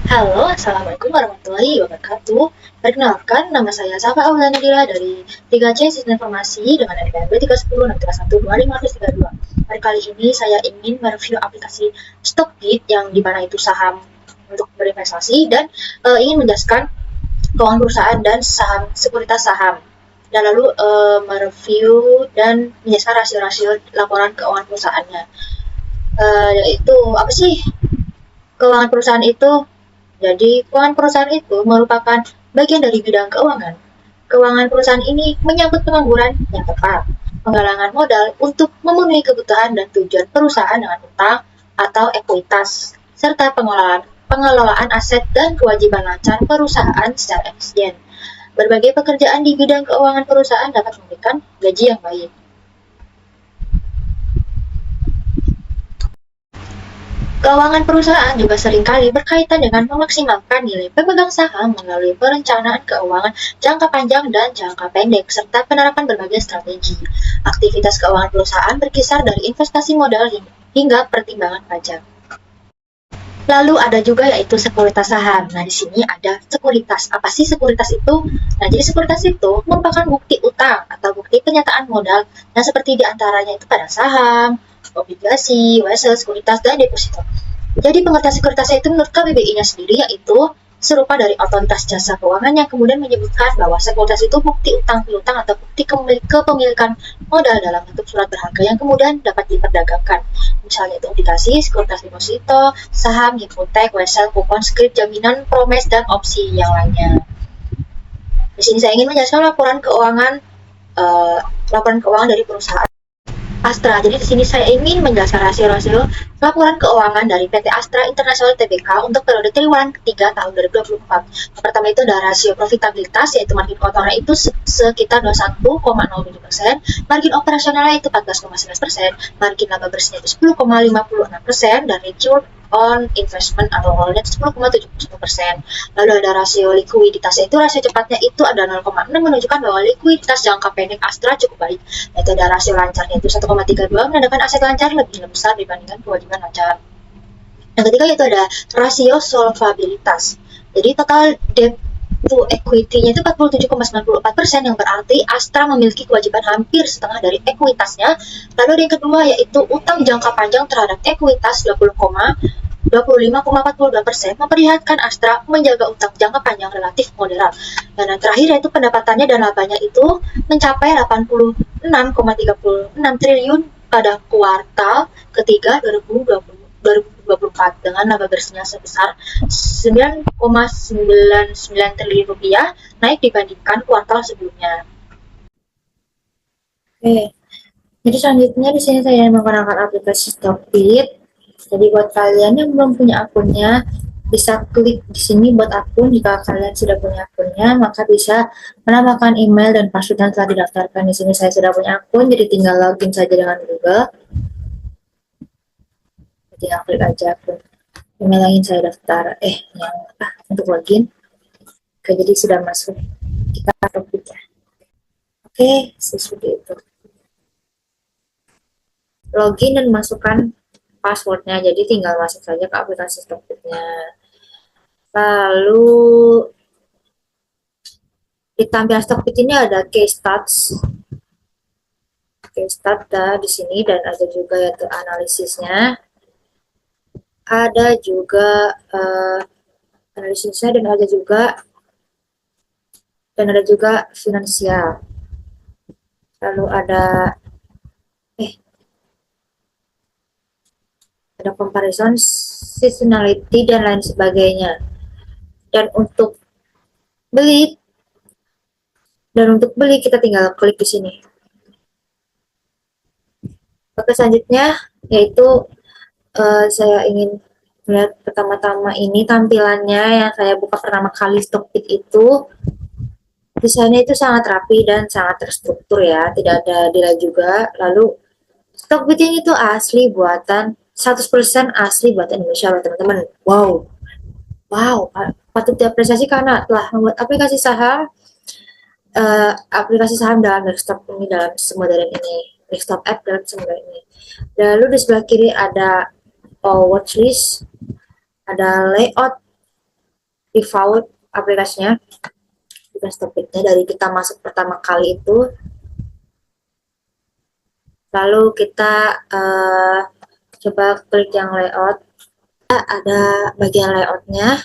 Halo, Assalamualaikum warahmatullahi wabarakatuh. Perkenalkan, nama saya Safa Aulana Dila dari 3C Sistem Informasi dengan NPM 310 631 2532. Pada kali ini saya ingin mereview aplikasi Stockbit yang di mana itu saham untuk berinvestasi dan ingin menjelaskan keuangan perusahaan dan saham sekuritas saham. Dan lalu mereview dan menjelaskan rasio-rasio laporan keuangan perusahaannya. Yaitu apa sih keuangan perusahaan itu? Jadi, keuangan perusahaan itu merupakan bagian dari bidang keuangan. Keuangan perusahaan ini menyangkut pengangguran yang tepat, penggalangan modal untuk memenuhi kebutuhan dan tujuan perusahaan dengan utang atau ekuitas, serta pengelolaan aset dan kewajiban lancar perusahaan secara efisien. Berbagai pekerjaan di bidang keuangan perusahaan dapat memberikan gaji yang baik. Keuangan perusahaan juga seringkali berkaitan dengan memaksimalkan nilai pemegang saham melalui perencanaan keuangan jangka panjang dan jangka pendek, serta penerapan berbagai strategi. Aktivitas keuangan perusahaan berkisar dari investasi modal hingga pertimbangan pajak. Lalu ada juga yaitu sekuritas saham. Nah, di sini ada sekuritas. Apa sih sekuritas itu? Nah, jadi sekuritas itu merupakan bukti utang atau bukti penyataan modal. Nah, seperti diantaranya itu pada saham, obligasi, wesel, sekuritas, dan deposito. Jadi pengertian sekuritasnya itu menurut KBBI-nya sendiri yaitu serupa dari otoritas jasa keuangan yang kemudian menyebutkan bahwa sekuritas itu bukti utang piutang atau bukti kepemilikan modal dalam bentuk surat berharga yang kemudian dapat diperdagangkan. Misalnya itu obligasi, sekuritas deposito, saham, hipotek, wesel, kupon, skrip, jaminan, promes, dan opsi yang lainnya. Di sini saya ingin menjelaskan laporan keuangan dari perusahaan Astra. Jadi di sini saya ingin menjelaskan rasio-rasio laporan keuangan dari PT Astra International Tbk untuk periode triwulan ketiga tahun 2024. Yang pertama itu ada rasio profitabilitas, yaitu margin kotornya itu sekitar 21,07%, margin operasionalnya itu 14,11%, margin laba bersihnya itu 10,56%, dan return on investment atau ROE-nya 10,71%. Lalu ada rasio likuiditasnya itu rasio cepatnya itu ada 0,6 menunjukkan bahwa likuiditas jangka pendek Astra cukup baik. Yaitu ada rasio lancarnya itu 1,32 menandakan aset lancar lebih besar dibandingkan kewajiban lancar. Yang ketiga yaitu ada rasio solvabilitas. Jadi total debt to equity-nya itu 47,94%, yang berarti Astra memiliki kewajiban hampir setengah dari ekuitasnya. Lalu yang kedua yaitu utang jangka panjang terhadap ekuitas 25,42%, memperlihatkan Astra menjaga utang jangka panjang relatif moderat. Dan yang terakhir yaitu pendapatannya dan labanya itu mencapai 86,36 triliun pada kuartal ketiga 2024 dengan laba bersihnya sebesar 9,99 triliun rupiah, naik dibandingkan kuartal sebelumnya. Oke, jadi selanjutnya di sini saya menggunakan aplikasi Stockbit. Jadi buat kalian yang belum punya akunnya, bisa klik di sini buat akun. Jika kalian sudah punya akunnya, maka bisa menambahkan email dan password yang telah didaftarkan. Di sini saya sudah punya akun, jadi tinggal login saja dengan Google. Tinggal klik aja akun email yang ingin saya daftar. Untuk login. Oke, jadi sudah masuk. Kita Stockbit ya. Oke, seperti itu. Login dan masukkan passwordnya, jadi tinggal masuk saja ke aplikasi Stockbit-nya. Lalu di tampilan Stockbit ini ada case stats, di sini, dan ada juga yaitu analisisnya, ada juga analisisnya, dan ada juga finansial. Lalu ada comparison, seasonality, dan lain sebagainya. Dan untuk beli kita tinggal klik di sini. Oke, selanjutnya yaitu saya ingin melihat pertama-tama ini tampilannya yang saya buka pertama kali Stockbit itu. Desainnya itu sangat rapi dan sangat terstruktur ya, tidak ada delay juga. Lalu Stockbit ini tuh asli buatan 100% asli buatan Indonesia loh teman-teman. Wow, patut diapresiasi karena telah membuat aplikasi saham dalam desktop ini, dalam semodern ini, desktop app dalam semodern ini. Lalu di sebelah kiri ada watchlist, ada layout, default aplikasinya, bukan Stockbit-nya, dari kita masuk pertama kali itu. Lalu kita coba klik yang layout. Ada bagian layoutnya.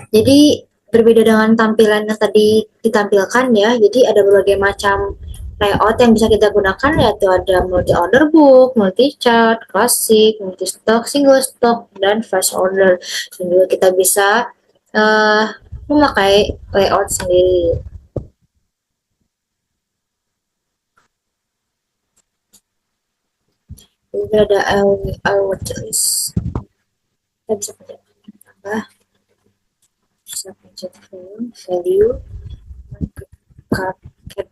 Jadi berbeda dengan tampilan yang tadi ditampilkan ya. Jadi ada berbagai macam layout yang bisa kita gunakan, yaitu ada multi order book, multi chart, classic, multi stock, single stock, dan flash order. Dan juga kita bisa memakai layout sendiri. Jadi ada watch list. Kita bisa pencet tambah, bisa pencet value, cut, cap,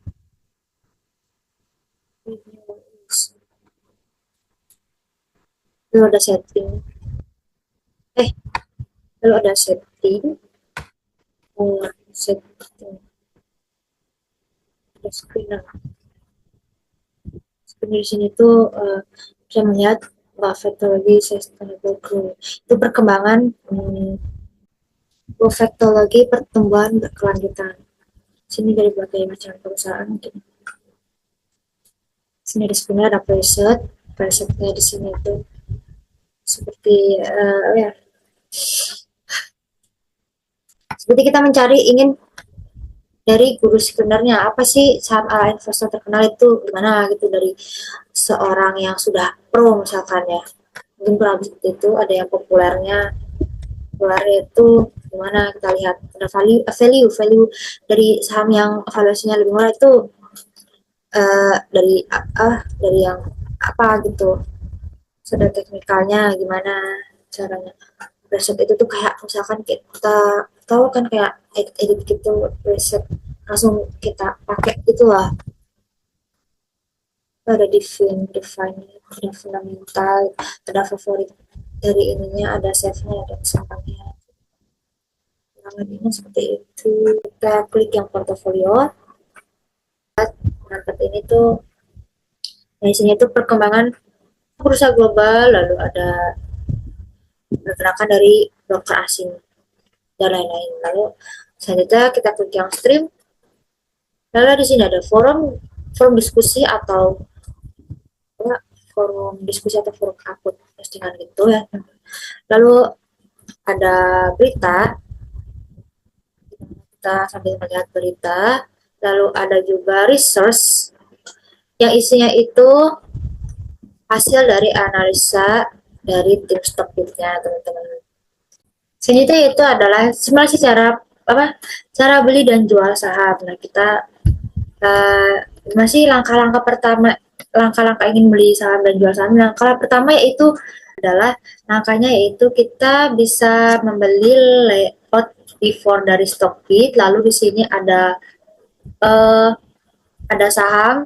lalu ada setting, lalu ada setting, setting, ada screener. Screener di sini tuh bisa melihat vektologi sustainable growth. Itu perkembangan vektologi pertumbuhan berkelanjutan. Sini dari berbagai macam perusahaan mungkin. Sini di sini ada presetnya di sini tuh seperti ya. Seperti kita mencari ingin dari guru sebenarnya apa sih saham ala investor terkenal itu gimana gitu, dari seorang yang sudah pro misalkan ya, mungkin kurang lebih seperti itu. Ada yang populernya itu gimana, kita lihat ada value dari saham yang valuasinya lebih murah itu dari yang apa gitu, sudah teknikalnya gimana caranya. Preset itu tuh kayak misalkan kita tahu kan kayak edit gitu, preset langsung kita pakai itulah. Ada define, ada fundamental, ada favorit dari ininya, ada save-nya, ada simpannya. Nah, ini seperti itu. Kita klik yang portofolio. Mantap, ini tuh dari sini tuh perkembangan bursa global, lalu ada pergerakan dari broker asing dan lain-lain. Lalu selanjutnya kita klik yang stream. Lalu di sini ada forum diskusi atau forum akun postingan gitu ya. Lalu ada berita, kita sambil melihat berita. Lalu ada juga research yang isinya itu hasil dari analisa dari tim Stockbit-nya teman-teman. Selanjutnya itu adalah simulasi cara beli dan jual saham. Nah, kita masih langkah-langkah pertama, langkah-langkah ingin beli saham dan jual saham. Langkah pertama yaitu adalah langkahnya yaitu kita bisa membeli layout before dari Stockbit. Lalu di sini ada saham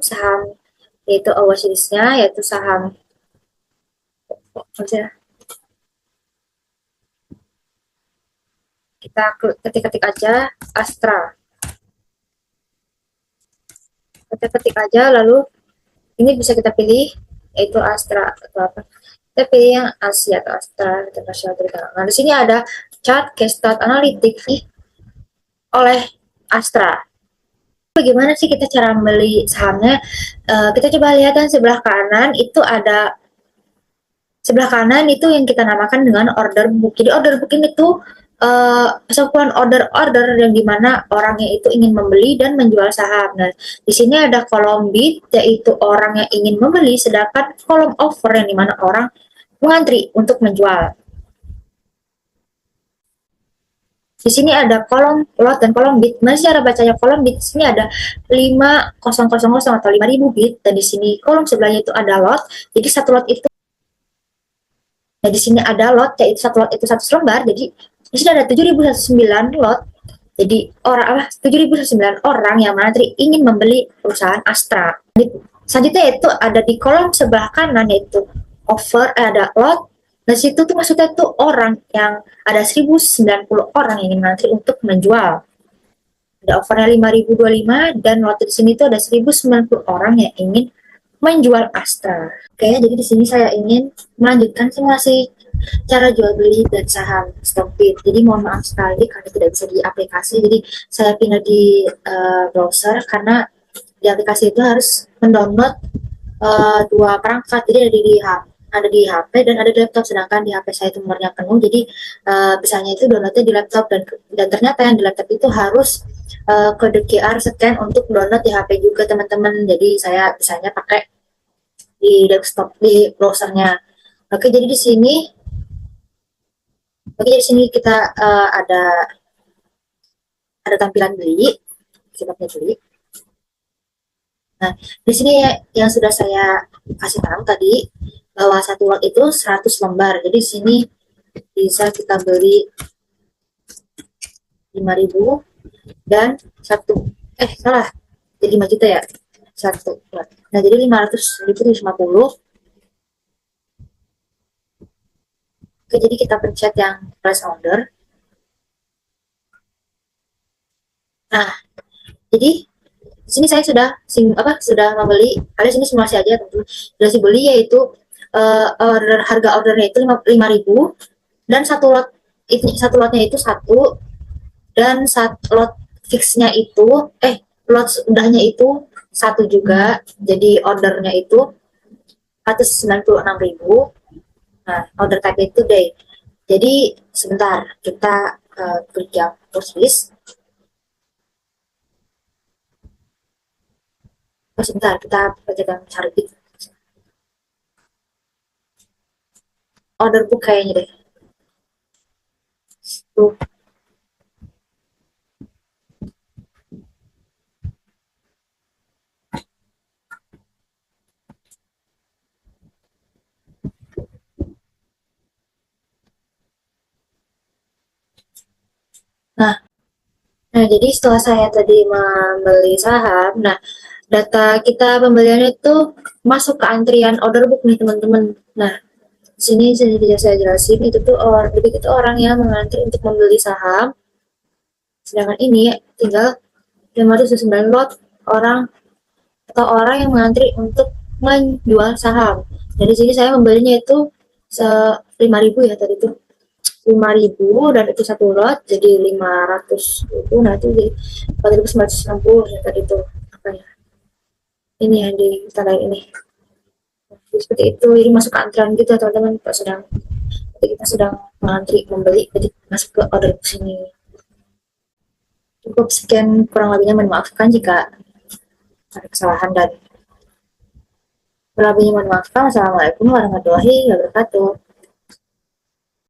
yaitu watchlist-nya, yaitu saham kita ketik aja Astra, kita ketik aja, lalu ini bisa kita pilih yaitu Astra atau apa, kita pilih yang Asia atau Astra International. Nah, di sini ada chart case start analytics oleh Astra. Bagaimana sih kita cara membeli sahamnya? Kita coba lihat yang sebelah kanan itu ada, sebelah kanan itu yang kita namakan dengan order book. Jadi order book ini tuh sekumpulan order-order yang dimana orangnya itu ingin membeli dan menjual saham. Nah, di sini ada kolom bid, yaitu orang yang ingin membeli, sedangkan kolom offer yang dimana orang mengantri untuk menjual. Di sini ada kolom lot dan kolom bid. Nah, cara bacanya kolom bid, di sini ada 5000 atau 5000 bid, dan di sini kolom sebelahnya itu ada lot. Jadi satu lot itu, nah di sini ada lot, yaitu satu lot itu 100 lembar. Jadi di sini ada 7009 lot. Jadi 7009 orang yang mengantri ingin membeli perusahaan Astra. Selanjutnya itu ada di kolom sebelah kanan yaitu offer, ada lot. Nah, situ tuh maksudnya tuh orang yang ada 1090 orang yang ingin mengantri untuk menjual. Ada offernya 5025 dan lot di sini tuh ada 1090 orang yang ingin menjual Astra. Oke, jadi di sini saya ingin melanjutkan simulasi cara jual beli dan saham Stockbit. Jadi mohon maaf sekali karena tidak bisa di aplikasi. Jadi saya pindah di browser karena di aplikasi itu harus mendownload dua perangkat. Jadi ada di HP dan ada di laptop, sedangkan di HP saya itu nomornya penuh, jadi bisanya itu downloadnya di laptop, dan ternyata yang di laptop itu harus kode QR scan untuk download di HP juga teman-teman, jadi saya bisanya pakai di desktop di browsernya. Oke, jadi di sini kita ada tampilan beli, kita beli. Nah, di sini yang sudah saya kasih tahu tadi bahwa satu lot itu 100 lembar. Jadi di sini bisa kita beli 5.000 dan salah. Jadi 5 juta ya. Satu lot. Nah, jadi 500.050. Oke, jadi kita pencet yang place order. Nah, jadi di sini saya sudah membeli. Kalian sini simulasi aja teman-teman. Sudah beli yaitu harga ordernya itu 5.000 dan satu lotnya itu satu, dan lot fixnya itu lot udahnya itu satu juga, jadi ordernya itu 196.000. Nah, order type itu day. Jadi sebentar kita klik yang post list. Sebentar kita bacakan cari order book kayaknya deh. Tuh. Nah, jadi setelah saya tadi membeli saham, nah data kita pembelian itu masuk ke antrian order book nih teman-teman. Nah, sini sudah saya jelasin itu tuh orang yang mengantri untuk membeli saham. Sedangkan ini tinggal 509 lot orang atau orang yang mengantri untuk menjual saham. Jadi sini saya membelinya itu 5.000 ya tadi tuh. 5.000 dan itu satu lot jadi 500.000, nah itu jadi 4.960 ya tadi itu apa ya, ini yang di tanda ini. Jadi seperti itu, jadi masuk ke antrian gitu teman-teman. Kita sedang mengantri membeli, jadi masuk ke order ke sini. Cukup sekian kurang lebihnya, mohon maafkan jika ada kesalahan dan lebihnya mohon maafkan. Assalamualaikum warahmatullahi wabarakatuh.